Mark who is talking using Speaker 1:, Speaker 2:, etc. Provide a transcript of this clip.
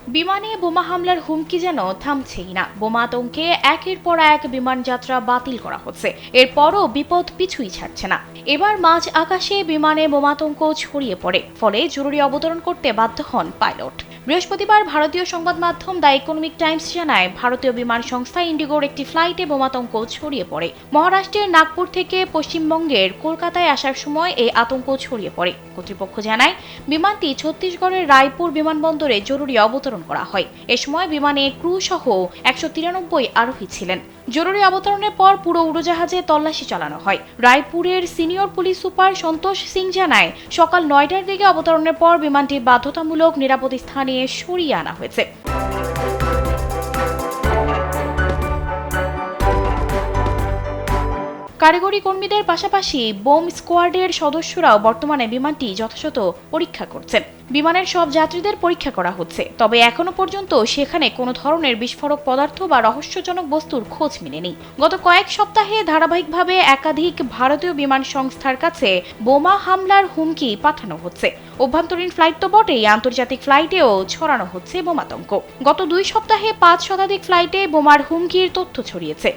Speaker 1: বিমানে বোমা হামলার হুমকি যেন থামছেই না। বোমা আতঙ্কে একের পর এক বিমান যাত্রা বাতিল করা হচ্ছে। এরপরও বিপদ পিছুই ছাড়ছে না। এবার মাঝ আকাশে বিমানে বোমাতঙ্ক ছড়িয়ে পড়ে, ফলে জরুরি অবতরণ করতে বাধ্য হন পাইলট। বৃহস্পতিবার ভারতীয় সংবাদ মাধ্যম দ্য ইকোনমিক টাইমস জানায়, ভারতীয় বিমান সংস্থা ইন্ডিগোর একটি ফ্লাইটে বোমাতঙ্ক ছড়িয়ে পড়ে। মহারাষ্ট্রের নাগপুর থেকে পশ্চিমবঙ্গের কলকাতায় আসার সময় এই আতঙ্ক ছড়িয়ে পড়ে। কর্তৃপক্ষ জানায়, বিমানটি ছত্তিশগড়ের রায়পুর বিমানবন্দরে জরুরি অবতরণ করা হয়। এ সময় বিমানে ক্রু সহ 193 আরোহী ছিলেন। জরুরি অবতরণের পর পুরো উড়োজাহাজে তল্লাশি চালানো হয়। রায়পুরের সিনিয়র পুলিশ সুপার সন্তোষ সিং জানায়, সকাল 9টার দিকে অবতরণের পর বিমানটি বাধ্যতামূলক নিরাপদ স্থানে সরিয়ে আনা হয়েছে। কারিগরি কর্মীদের পাশাপাশি বোম স্কোয়াডের সদস্যরাও বর্তমানে বিমানটি যথাযথ পরীক্ষা করছেন। বিমানের সব যাত্রীদের পরীক্ষা করা হচ্ছে, তবে এখনো পর্যন্ত সেখানে কোনো ধরনের বিস্ফোরক পদার্থ বা রহস্যজনক বস্তুর খোঁজ মেলেনি। গত কয়েক সপ্তাহে ধারাবাহিকভাবে একাধিক ভারতীয় বিমান সংস্থার কাছে বোমা হামলার হুমকি পাঠানো হচ্ছে। অভ্যন্তরীণ ফ্লাইট তো বটেই, আন্তর্জাতিক ফ্লাইটেও ছড়ানো হচ্ছে বোমাতঙ্ক। গত 2 সপ্তাহে 5 শতাধিক ফ্লাইটে বোমার হুমকির তথ্য ছড়িয়েছে।